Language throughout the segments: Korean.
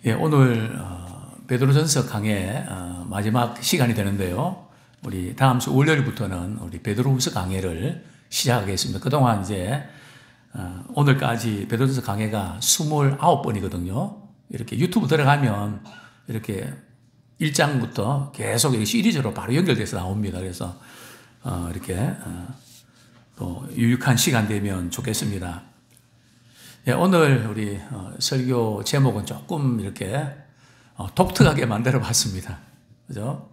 예, 오늘 베드로전서 강의 마지막 시간이 되는데요. 우리 다음 주 월요일부터는 우리 베드로후서 강의를 시작하겠습니다. 그동안 이제 오늘까지 베드로전서 강의가 29번이거든요. 이렇게 유튜브 들어가면 이렇게 1장부터 계속 시리즈로 바로 연결돼서 나옵니다. 그래서 이렇게 또 유익한 시간 되면 좋겠습니다. 예, 오늘 우리 설교 제목은 조금 이렇게 독특하게 만들어 봤습니다. 그죠?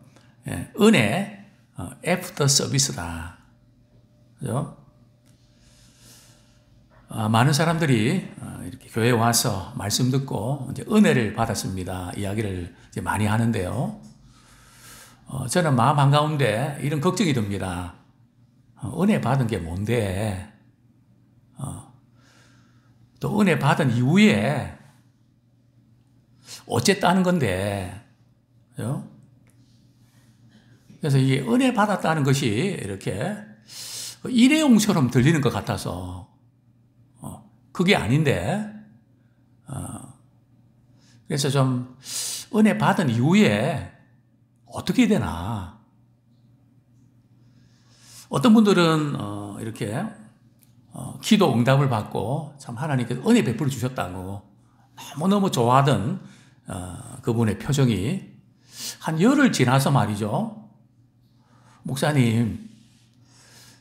예, 은혜 애프터 서비스다. 그죠? 많은 사람들이 이렇게 교회에 와서 말씀 듣고 이제 은혜를 받았습니다. 이야기를 이제 많이 하는데요. 저는 마음 한가운데 이런 걱정이 듭니다. 은혜 받은 게 뭔데? 또 은혜 받은 이후에 어쨌다는 건데, 그죠? 그래서 이 은혜 받았다는 것이 이렇게 일회용처럼 들리는 것 같아서 그게 아닌데, 그래서 좀 은혜 받은 이후에 어떻게 되나? 어떤 분들은 이렇게 기도 응답을 받고 참 하나님께서 은혜 베풀어 주셨다고 너무너무 좋아하던 그분의 표정이 한 열흘 지나서 말이죠. 목사님,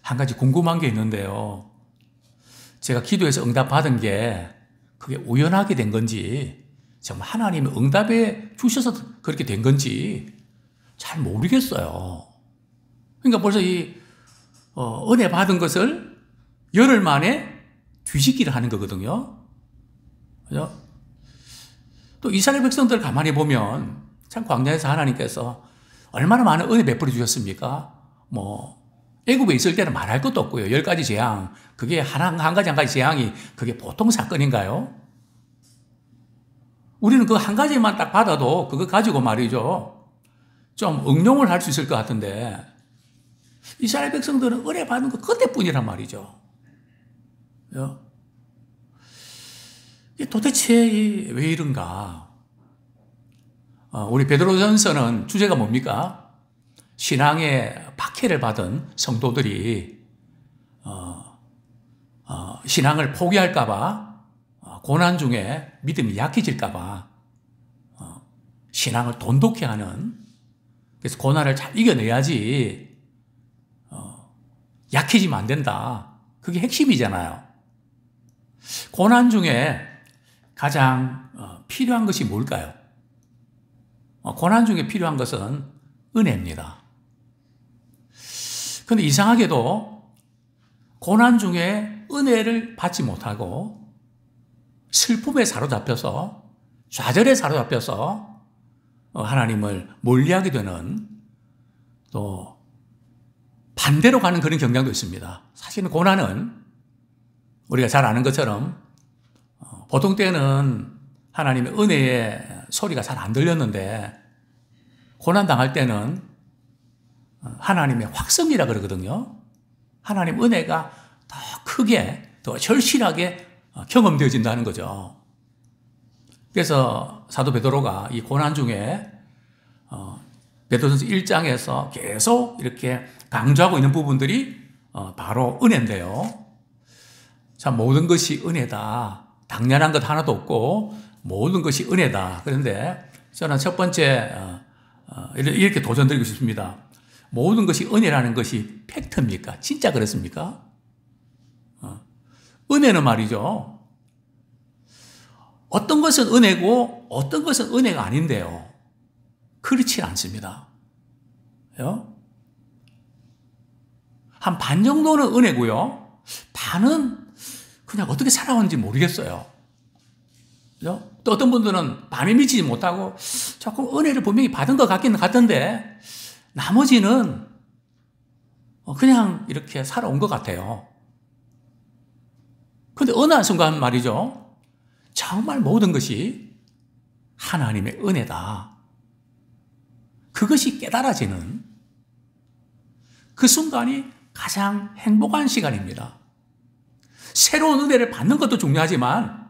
한 가지 궁금한 게 있는데요. 제가 기도해서 응답 받은 게 그게 우연하게 된 건지 정말 하나님이 응답해 주셔서 그렇게 된 건지 잘 모르겠어요. 그러니까 벌써 이 은혜 받은 것을 열흘 만에 뒤집기를 하는 거거든요. 그죠? 또 이스라엘 백성들 가만히 보면 참 광야에서 하나님께서 얼마나 많은 은혜 베풀어 주셨습니까? 애굽에 있을 때는 말할 것도 없고요. 10가지 재앙. 그게 한 가지 재앙이 그게 보통 사건인가요? 우리는 그 한 가지만 딱 받아도 그거 가지고 말이죠. 좀 응용을 할 수 있을 것 같은데 이스라엘 백성들은 은혜 받는 거 그때뿐이란 말이죠. 도대체 왜 이런가? 우리 베드로전서는 주제가 뭡니까? 신앙의 박해를 받은 성도들이 신앙을 포기할까봐, 고난 중에 믿음이 약해질까봐 신앙을 돈독히 하는, 그래서 고난을 잘 이겨내야지 약해지면 안 된다. 그게 핵심이잖아요. 고난 중에 가장 필요한 것이 뭘까요? 고난 중에 필요한 것은 은혜입니다. 그런데 이상하게도 고난 중에 은혜를 받지 못하고 슬픔에 사로잡혀서 좌절에 사로잡혀서 하나님을 멀리하게 되는, 또 반대로 가는 그런 경향도 있습니다. 사실은 고난은 우리가 잘 아는 것처럼 보통 때는 하나님의 은혜의 소리가 잘 안 들렸는데 고난 당할 때는 하나님의 확성이라 그러거든요. 하나님 은혜가 더 크게, 더 절실하게 경험되어진다는 거죠. 그래서 사도 베드로가 이 고난 중에 베드로전서 1장에서 계속 이렇게 강조하고 있는 부분들이 바로 은혜인데요. 참 모든 것이 은혜다. 당연한 것 하나도 없고 모든 것이 은혜다. 그런데 저는 첫 번째 이렇게 도전드리고 싶습니다. 모든 것이 은혜라는 것이 팩트입니까? 진짜 그렇습니까? 은혜는 말이죠. 어떤 것은 은혜고 어떤 것은 은혜가 아닌데요. 그렇지 않습니다. 한 반 정도는 은혜고요. 반은 그냥 어떻게 살아왔는지 모르겠어요. 그죠? 또 어떤 분들은 반에 미치지 못하고 자꾸 은혜를 분명히 받은 것 같기는 같은데 나머지는 그냥 이렇게 살아온 것 같아요. 그런데 어느 한순간 말이죠. 정말 모든 것이 하나님의 은혜다. 그것이 깨달아지는 그 순간이 가장 행복한 시간입니다. 새로운 은혜를 받는 것도 중요하지만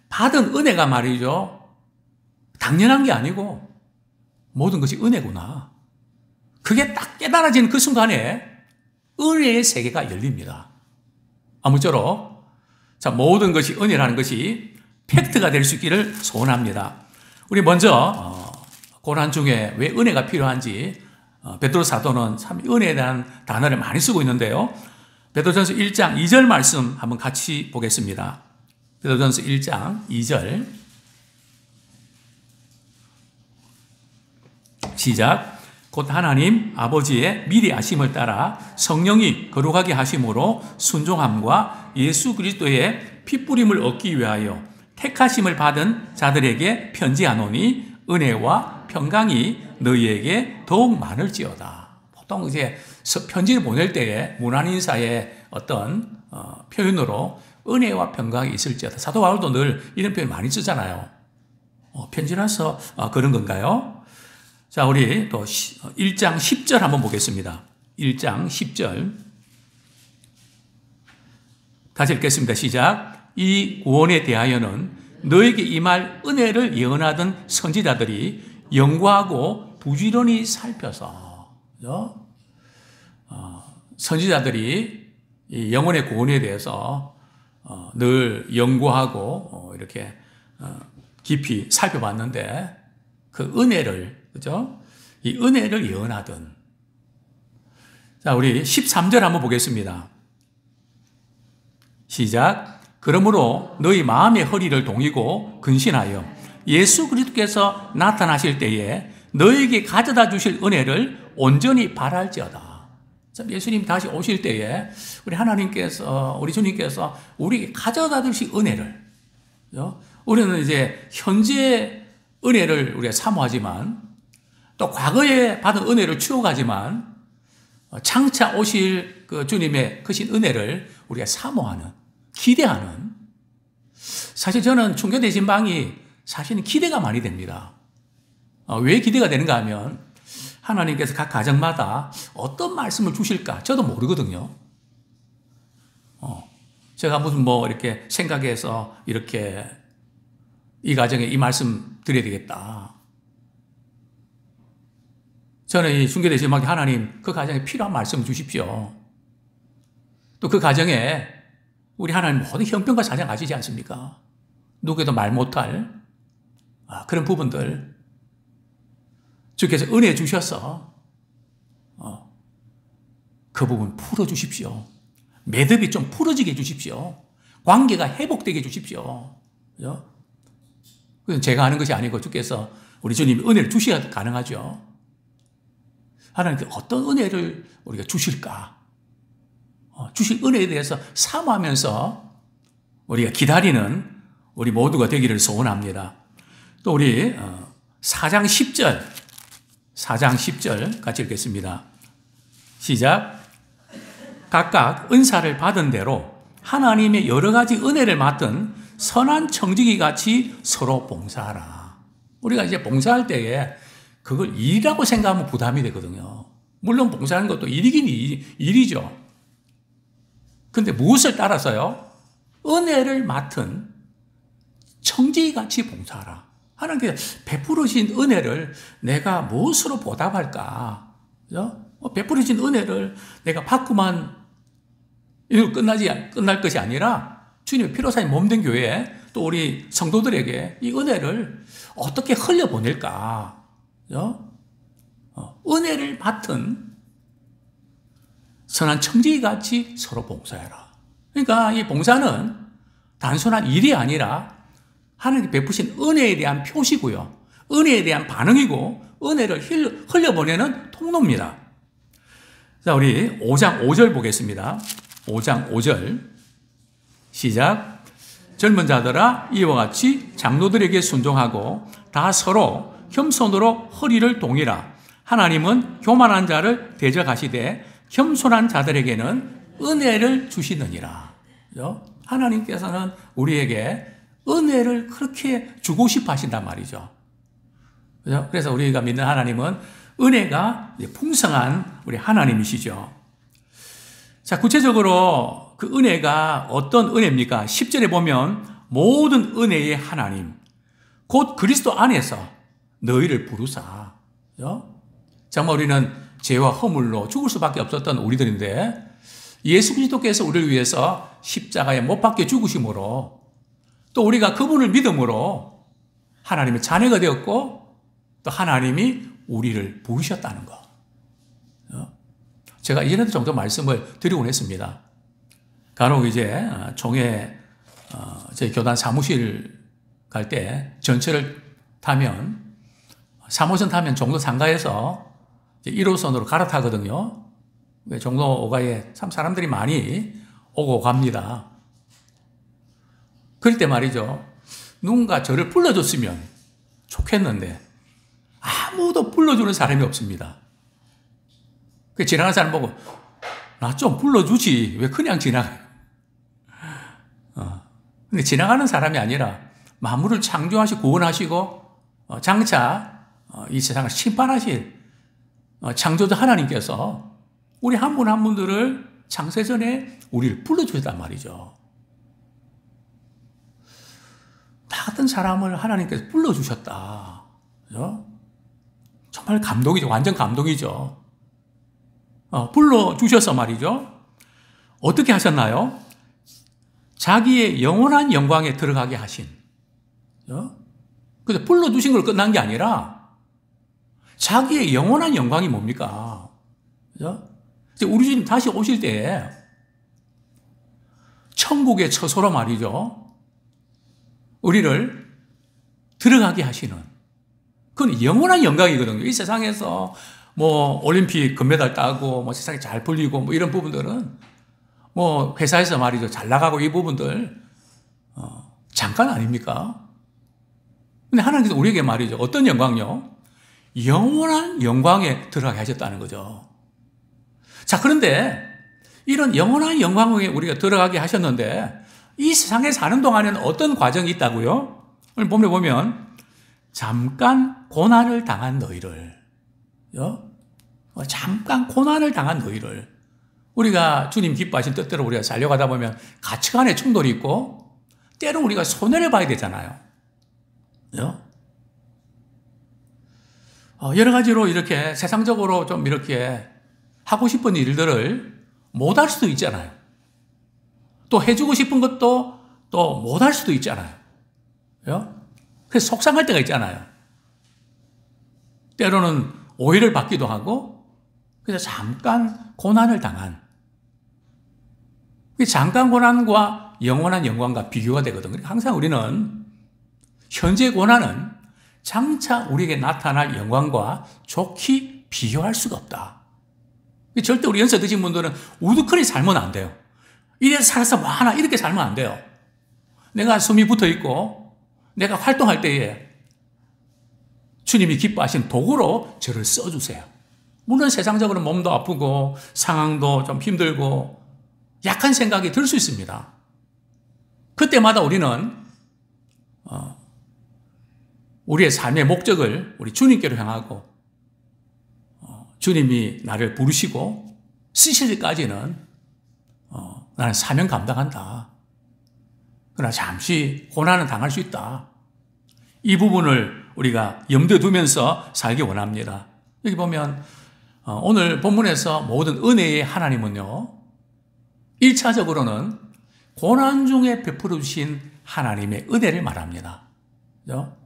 받은 은혜가 말이죠. 당연한 게 아니고 모든 것이 은혜구나. 그게 딱 깨달아지는 그 순간에 은혜의 세계가 열립니다. 아무쪼록 자, 모든 것이 은혜라는 것이 팩트가 될 수 있기를 소원합니다. 우리 먼저 고난 중에 왜 은혜가 필요한지 베드로 사도는 참 은혜에 대한 단어를 많이 쓰고 있는데요. 베드로전서 1장 2절 말씀 한번 같이 보겠습니다. 베드로전서 1장 2절 시작. 곧 하나님 아버지의 미리 아심을 따라 성령이 거룩하게 하심으로 순종함과 예수 그리스도의 핏부림을 얻기 위하여 택하심을 받은 자들에게 편지하노니 은혜와 평강이 너희에게 더욱 많을지어다. 보통 이제 편지를 보낼 때에 문안인사의 어떤 표현으로 은혜와 평강이 있을지어다. 사도 바울도 늘 이런 표현 많이 쓰잖아요. 편지라서 그런 건가요? 자, 우리 또 1장 10절 한번 보겠습니다. 1장 10절. 다시 읽겠습니다. 시작. 이 구원에 대하여는 너에게 임할 은혜를 예언하던 선지자들이 연구하고 부지런히 살펴서, 선지자들이 이 영혼의 구원에 대해서 늘 연구하고 이렇게 깊이 살펴봤는데 그 은혜를, 그죠? 이 은혜를 예언하던. 자, 우리 13절 한번 보겠습니다. 시작. 그러므로 너희 마음의 허리를 동이고 근신하여 예수 그리스도께서 나타나실 때에 너에게 가져다 주실 은혜를 온전히 바랄지어다. 예수님 다시 오실 때에 우리 하나님께서, 우리 주님께서 우리에게 가져다 주실 은혜를, 우리는 이제 현재 은혜를 우리가 사모하지만 또 과거에 받은 은혜를 추억하지만 장차 오실 그 주님의 크신 은혜를 우리가 사모하는, 기대하는. 사실 저는 충교대신방이 사실은 기대가 많이 됩니다. 왜 기대가 되는가 하면 하나님께서 각 가정마다 어떤 말씀을 주실까 저도 모르거든요. 제가 무슨 이렇게 생각해서 이렇게 이 가정에 이 말씀 드려야 되겠다. 저는 이 중교대신방에 하나님 그 가정에 필요한 말씀 주십시오. 또 그 가정에 우리 하나님 모든 형편과 사정 아시지 않습니까? 누구에도 말 못할 그런 부분들 주께서 은혜 주셔서 그 부분 풀어주십시오. 매듭이 좀 풀어지게 해주십시오. 관계가 회복되게 해주십시오. 그건 제가 하는 것이 아니고 주께서 우리 주님이 은혜를 주셔야 가능하죠. 하나님께 어떤 은혜를 우리가 주실까? 주실 은혜에 대해서 사모하면서 우리가 기다리는 우리 모두가 되기를 소원합니다. 또 우리 4장 10절 같이 읽겠습니다. 시작. 각각 은사를 받은 대로 하나님의 여러 가지 은혜를 맡은 선한 청지기 같이 서로 봉사하라. 우리가 이제 봉사할 때에 그걸 일이라고 생각하면 부담이 되거든요. 물론 봉사하는 것도 일이긴 일이죠. 근데 무엇을 따라서요? 은혜를 맡은 청지기같이 봉사하라. 하나님께서 베풀으신 은혜를 내가 무엇으로 보답할까? 베풀으신 은혜를 내가 받고만 이거 끝날 것이 아니라 주님의 피로사인 몸된 교회 또 우리 성도들에게 이 은혜를 어떻게 흘려보낼까? 은혜를 맡은 선한 청지기같이 서로 봉사해라. 그러니까 이 봉사는 단순한 일이 아니라 하나님께 베푸신 은혜에 대한 표시고요. 은혜에 대한 반응이고 은혜를 흘려보내는 통로입니다. 자, 우리 5장 5절 보겠습니다. 5장 5절 시작. 젊은 자들아 이와 같이 장로들에게 순종하고 다 서로 겸손으로 허리를 동이라. 하나님은 교만한 자를 대적하시되 겸손한 자들에게는 은혜를 주시느니라. 하나님께서는 우리에게 은혜를 그렇게 주고 싶어 하신단 말이죠. 그래서 우리가 믿는 하나님은 은혜가 풍성한 우리 하나님이시죠. 자, 구체적으로 그 은혜가 어떤 은혜입니까? 10절에 보면 모든 은혜의 하나님, 곧 그리스도 안에서 너희를 부르사. 그죠? 정말 우리는 죄와 허물로 죽을 수밖에 없었던 우리들인데 예수 그리스도께서 우리를 위해서 십자가에 못 박혀 죽으심으로 또 우리가 그분을 믿음으로 하나님의 자녀가 되었고 또 하나님이 우리를 부르셨다는 거. 제가 이전에도 종종 말씀을 드리곤 했습니다. 간혹 이제 종회 저희 교단 사무실 갈 때 전철을 타면 3호선 타면 종로 상가에서 1호선으로 갈아타거든요. 종로 5가에 참 사람들이 많이 오고 갑니다. 그럴 때 말이죠. 누군가 저를 불러줬으면 좋겠는데 아무도 불러주는 사람이 없습니다. 그 지나가는 사람 보고 나 좀 불러주지 왜 그냥 지나가요? 근데 지나가는 사람이 아니라 만물을 창조하시고 구원하시고 장차 이 세상을 심판하실 창조자 하나님께서 우리 한 분 한 분들을 창세전에 우리를 불러주셨단 말이죠. 나 같은 사람을 하나님께서 불러주셨다. 그죠? 정말 감동이죠. 완전 감동이죠. 불러주셔서 말이죠. 어떻게 하셨나요? 자기의 영원한 영광에 들어가게 하신. 그래서 불러주신 걸 끝난 게 아니라 자기의 영원한 영광이 뭡니까? 그죠? 우리 주님 다시 오실 때 천국의 처소로 말이죠. 우리를 들어가게 하시는 그건 영원한 영광이거든요. 이 세상에서 뭐 올림픽 금메달 따고 뭐 세상에 잘 풀리고 뭐 이런 부분들은 뭐 회사에서 말이죠. 잘 나가고 이 부분들 잠깐 아닙니까? 근데 하나님께서 우리에게 말이죠. 어떤 영광요? 영원한 영광에 들어가게 하셨다는 거죠. 자, 그런데 이런 영원한 영광에 우리가 들어가게 하셨는데 이 세상에 사는 동안에는 어떤 과정이 있다고요? 오늘 본문에 보면 잠깐 고난을 당한 너희를 잠깐 고난을 당한 너희를 우리가 주님 기뻐하신 뜻대로 우리가 살려가다 보면 가치관의 충돌이 있고 때로 우리가 손해를 봐야 되잖아요. 여러 가지로 이렇게 세상적으로 좀 이렇게 하고 싶은 일들을 못할 수도 있잖아요. 또 해주고 싶은 것도 또 못할 수도 있잖아요. 그래서 속상할 때가 있잖아요. 때로는 오해를 받기도 하고 그래서 잠깐 고난을 당한 잠깐 고난과 영원한 영광과 비교가 되거든요. 그러니까 항상 우리는 현재 고난은 장차 우리에게 나타날 영광과 좋게 비교할 수가 없다. 절대 우리 연세 드신 분들은 우두커니 살면 안 돼요. 이래서 살아서 뭐 하나 이렇게 살면 안 돼요. 내가 숨이 붙어 있고 내가 활동할 때에 주님이 기뻐하신 도구로 저를 써주세요. 물론 세상적으로 몸도 아프고 상황도 좀 힘들고 약한 생각이 들 수 있습니다. 그때마다 우리는 우리의 삶의 목적을 우리 주님께로 향하고 주님이 나를 부르시고 쓰실 때까지는 나는 사명 감당한다. 그러나 잠시 고난은 당할 수 있다. 이 부분을 우리가 염두에 두면서 살기 원합니다. 여기 보면 오늘 본문에서 모든 은혜의 하나님은요. 1차적으로는 고난 중에 베풀어 주신 하나님의 은혜를 말합니다. 그죠?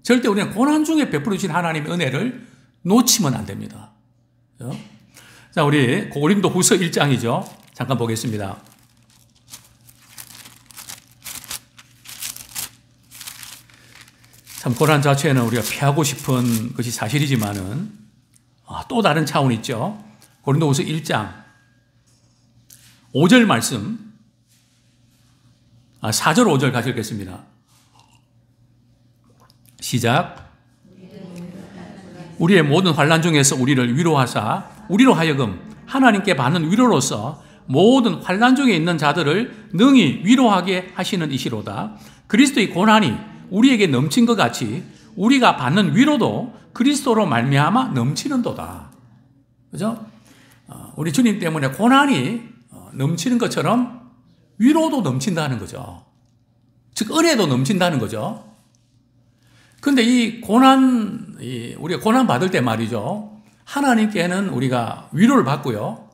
절대 우리는 고난 중에 베풀어 주신 하나님의 은혜를 놓치면 안 됩니다. 그죠? 자, 우리 고린도 후서 1장이죠. 잠깐 보겠습니다. 참 고난 자체는 우리가 피하고 싶은 것이 사실이지만은 또 다른 차원이 있죠. 고린도 후서 1장 5절 말씀 4절 5절 같이 읽겠습니다. 시작. 우리의 모든 환난 중에서 우리를 위로하사 우리로 하여금 하나님께 받는 위로로서 모든 환난 중에 있는 자들을 능히 위로하게 하시는 이시로다. 그리스도의 고난이 우리에게 넘친 것 같이 우리가 받는 위로도 그리스도로 말미암아 넘치는도다. 그죠? 우리 주님 때문에 고난이 넘치는 것처럼 위로도 넘친다는 거죠. 즉 은혜도 넘친다는 거죠. 근데 우리가 고난 받을 때 말이죠. 하나님께는 우리가 위로를 받고요.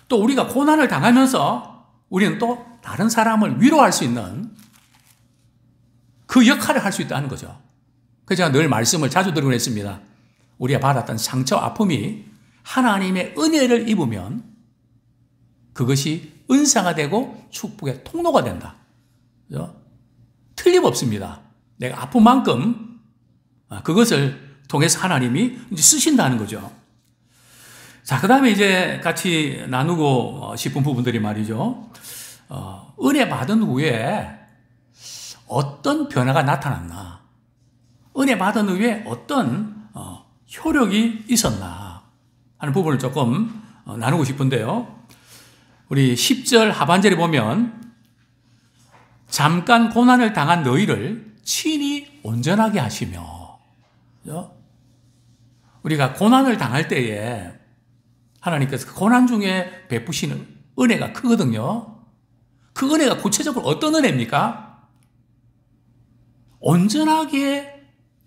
또 우리가 고난을 당하면서 우리는 또 다른 사람을 위로할 수 있는 그 역할을 할 수 있다는 거죠. 그래서 제가 늘 말씀을 자주 드리곤 했습니다. 우리가 받았던 상처, 아픔이 하나님의 은혜를 입으면 그것이 은사가 되고 축복의 통로가 된다. 그죠? 틀림없습니다. 내가 아픈 만큼 그것을 통해서 하나님이 이제 쓰신다는 거죠. 자, 그 다음에 이제 같이 나누고 싶은 부분들이 말이죠. 은혜 받은 후에 어떤 변화가 나타났나? 은혜 받은 후에 어떤 효력이 있었나? 하는 부분을 조금 나누고 싶은데요. 우리 10절 하반절에 보면 잠깐 고난을 당한 너희를 친히 온전하게 하시며, 우리가 고난을 당할 때에 하나님께서 그 고난 중에 베푸시는 은혜가 크거든요. 그 은혜가 구체적으로 어떤 은혜입니까? 온전하게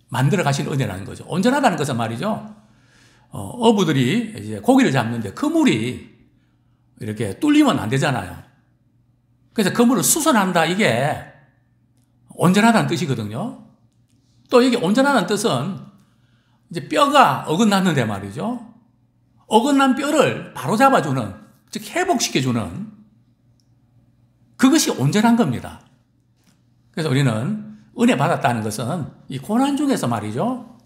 만들어 가시는 은혜라는 거죠. 온전하다는 것은 말이죠. 어부들이 이제 고기를 잡는데 그물이 이렇게 뚫리면 안 되잖아요. 그래서 그물을 수선한다. 이게 온전하다는 뜻이거든요. 또 이게 온전하다는 뜻은 이제 뼈가 어긋났는데 말이죠. 어긋난 뼈를 바로 잡아주는, 즉 회복시켜주는 그것이 온전한 겁니다. 그래서 우리는 은혜 받았다는 것은 이 고난 중에서 말이죠.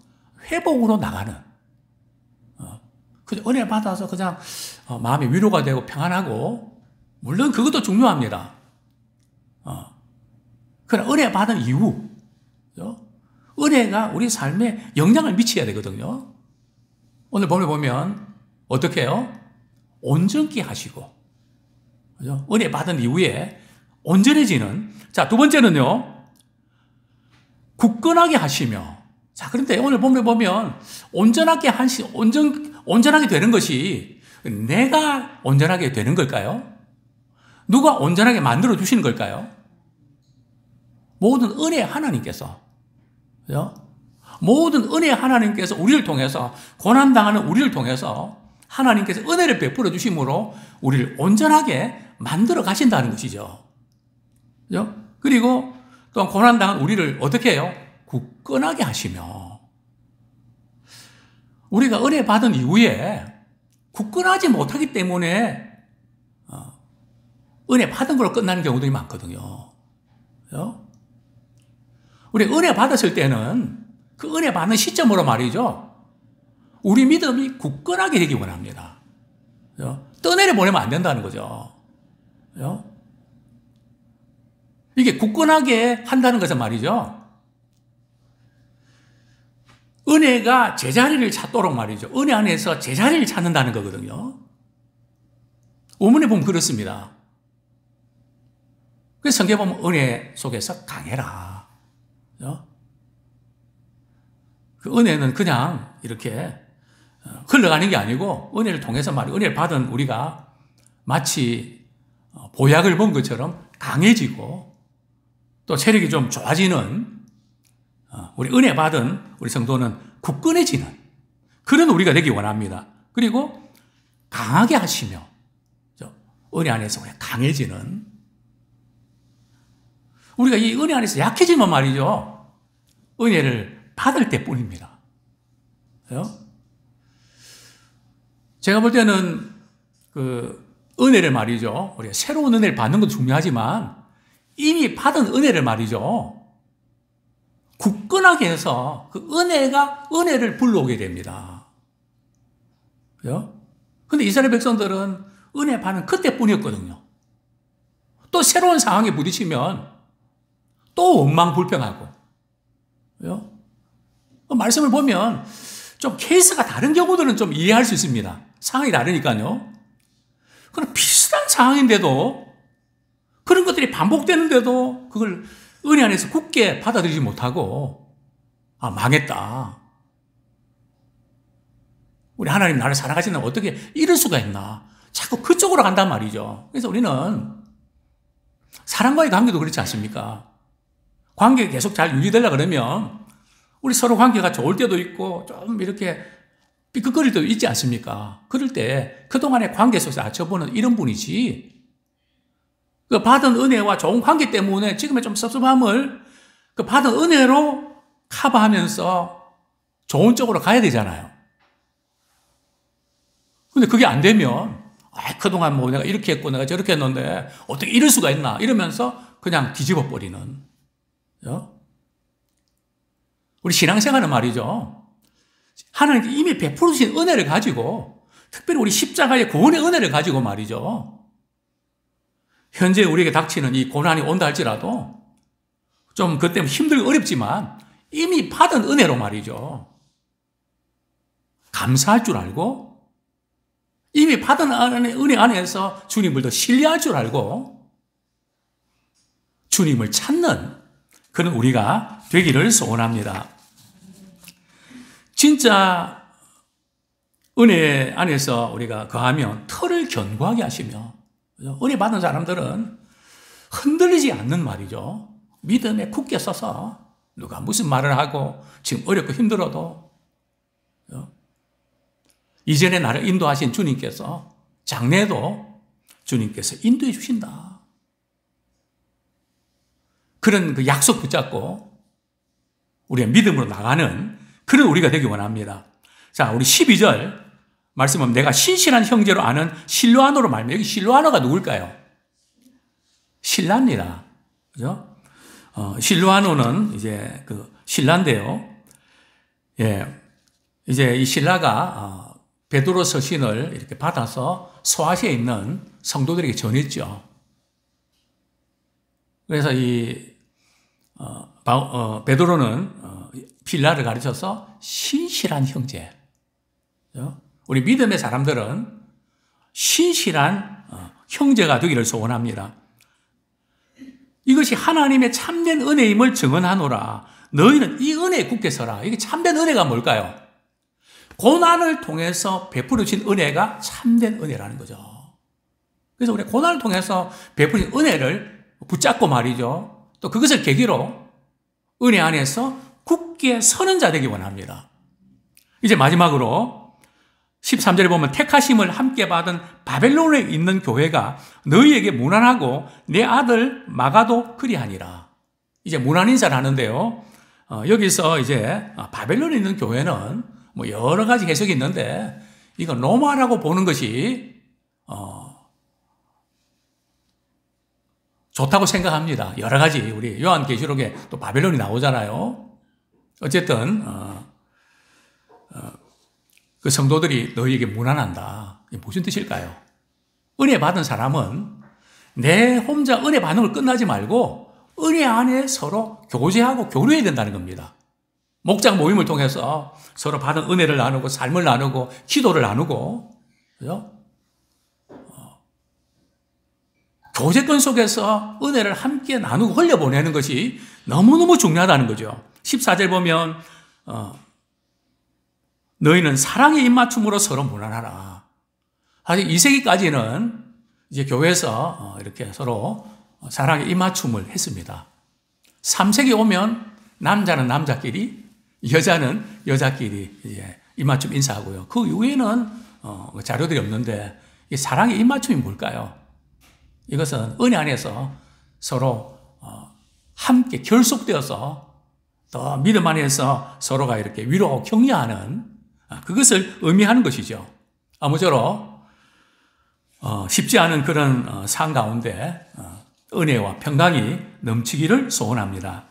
회복으로 나가는. 그냥 은혜 받아서 그냥 마음이 위로가 되고 평안하고, 물론 그것도 중요합니다. 그러나 은혜 받은 이후, 은혜가 우리 삶에 영향을 미쳐야 되거든요. 오늘 보면 어떻게 해요? 온전케 하시고, 그죠? 은혜 받은 이후에 온전해지는. 자, 두 번째는요, 굳건하게 하시며. 자, 그런데 오늘 보면 온전하게 되는 것이 내가 온전하게 되는 걸까요? 누가 온전하게 만들어 주시는 걸까요? 모든 은혜 하나님께서, 그죠? 모든 은혜 하나님께서 우리를 통해서, 고난당하는 우리를 통해서 하나님께서 은혜를 베풀어 주심으로 우리를 온전하게 만들어 가신다는 것이죠. 그죠? 그리고 또 고난당한 우리를 어떻게 해요? 굳건하게 하시며. 우리가 은혜 받은 이후에 굳건하지 못하기 때문에 은혜 받은 걸로 끝나는 경우들이 많거든요. 그죠? 우리 은혜 받았을 때는 그 은혜 받는 시점으로 말이죠. 우리 믿음이 굳건하게 되기 원합니다. 그죠? 떠내려 보내면 안 된다는 거죠. 그죠? 이게 굳건하게 한다는 것은 말이죠. 은혜가 제자리를 찾도록 말이죠. 은혜 안에서 제자리를 찾는다는 거거든요. 오문에 보면 그렇습니다. 그래서 성경에 보면 은혜 속에서 강해라. 그죠? 그 은혜는 그냥 이렇게 흘러가는 게 아니고, 은혜를 통해서 말이에요. 은혜를 받은 우리가 마치 보약을 본 것처럼 강해지고, 또 체력이 좀 좋아지는, 우리 은혜 받은 우리 성도는 굳건해지는 그런 우리가 되기 원합니다. 그리고 강하게 하시며, 은혜 안에서 강해지는, 우리가 이 은혜 안에서 약해지면 말이죠. 은혜를 받을 때 뿐입니다. 제가 볼 때는 그 은혜를 말이죠. 우리가 새로운 은혜를 받는 것도 중요하지만 이미 받은 은혜를 말이죠. 굳건하게 해서 그 은혜가 은혜를 불러오게 됩니다. 그죠? 근데 이스라엘 백성들은 은혜 받는 그때뿐이었거든요. 또 새로운 상황에 부딪히면 또 원망불평하고. 그죠? 말씀을 보면 좀 케이스가 다른 경우들은 좀 이해할 수 있습니다. 상황이 다르니까요. 그럼 비슷한 상황인데도, 그런 것들이 반복되는데도 그걸 은혜 안에서 굳게 받아들이지 못하고, 망했다. 우리 하나님 나를 사랑하시는 어떻게 이럴 수가 있나. 자꾸 그쪽으로 간단 말이죠. 그래서 우리는 사람과의 관계도 그렇지 않습니까? 관계가 계속 잘 유지되려고 그러면 우리 서로 관계가 좋을 때도 있고 좀 이렇게 삐끗거릴 때도 있지 않습니까? 그럴 때 그동안의 관계 속에서 저분은 이런 분이지. 그 받은 은혜와 좋은 관계 때문에 지금의 좀 섭섭함을 그 받은 은혜로 커버하면서 좋은 쪽으로 가야 되잖아요. 근데 그게 안 되면 그동안 뭐 내가 이렇게 했고 내가 저렇게 했는데 어떻게 이럴 수가 있나 이러면서 그냥 뒤집어 버리는. 우리 신앙생활은 말이죠. 하나님께 이미 베풀어 주신 은혜를 가지고 특별히 우리 십자가의 구원의 은혜를 가지고 말이죠. 현재 우리에게 닥치는 이 고난이 온다 할지라도 좀 그때 힘들고 어렵지만 이미 받은 은혜로 말이죠. 감사할 줄 알고 이미 받은 은혜 안에서 주님을 더 신뢰할 줄 알고 주님을 찾는 그런 우리가 되기를 소원합니다. 진짜 은혜 안에서 우리가 거하면 털을 견고하게 하시며 은혜 받은 사람들은 흔들리지 않는 말이죠. 믿음에 굳게 서서 누가 무슨 말을 하고 지금 어렵고 힘들어도 이전에 나를 인도하신 주님께서 장래도 주님께서 인도해 주신다. 그런 그 약속 붙잡고 우리의 믿음으로 나가는 그런 우리가 되기 원합니다. 자, 우리 12절 말씀은 내가 신실한 형제로 아는 실로아노로 말미암아. 여기 실로아노가 누굴까요? 신라입니다. 그죠? 실로아노는 이제 그 신라인데요. 예. 이제 이 신라가 베드로 서신을 이렇게 받아서 소아시아에 있는 성도들에게 전했죠. 그래서 이 베드로는 빌라를 가르쳐서 신실한 형제. 우리 믿음의 사람들은 신실한 형제가 되기를 소원합니다. 이것이 하나님의 참된 은혜임을 증언하노라. 너희는 이 은혜에 굳게 서라. 이게 참된 은혜가 뭘까요? 고난을 통해서 베풀어진 은혜가 참된 은혜라는 거죠. 그래서 우리 고난을 통해서 베풀어진 은혜를 붙잡고 말이죠. 또 그것을 계기로 은혜 안에서 굳게 서는 자 되기 원합니다. 이제 마지막으로 13절에 보면 택하심을 함께 받은 바벨론에 있는 교회가 너희에게 무난하고 내 아들 마가도 그리하니라. 이제 무난 인사를 하는데요. 여기서 이제 바벨론에 있는 교회는 뭐 여러 가지 해석이 있는데 이건 로마라고 보는 것이 좋다고 생각합니다. 여러 가지 우리 요한계시록에 또 바벨론이 나오잖아요. 어쨌든 그 성도들이 너희에게 무난한다. 이게 무슨 뜻일까요? 은혜 받은 사람은 내 혼자 은혜 받는 걸 끝나지 말고 은혜 안에 서로 교제하고 교류해야 된다는 겁니다. 목장 모임을 통해서 서로 받은 은혜를 나누고 삶을 나누고 기도를 나누고 그죠? 교제권 속에서 은혜를 함께 나누고 흘려보내는 것이 너무너무 중요하다는 거죠. 14절 보면 너희는 사랑의 입맞춤으로 서로 무난하라. 사실 2세기까지는 이제 교회에서 이렇게 서로 사랑의 입맞춤을 했습니다. 3세기 오면 남자는 남자끼리 여자는 여자끼리 이제 입맞춤 인사하고요. 그 이후에는 자료들이 없는데 이 사랑의 입맞춤이 뭘까요? 이것은 은혜 안에서 서로 함께 결속되어서 또 믿음 안에서 서로가 이렇게 위로하고 격려하는 그것을 의미하는 것이죠. 아무쪼록 쉽지 않은 그런 삶 가운데 은혜와 평강이 넘치기를 소원합니다.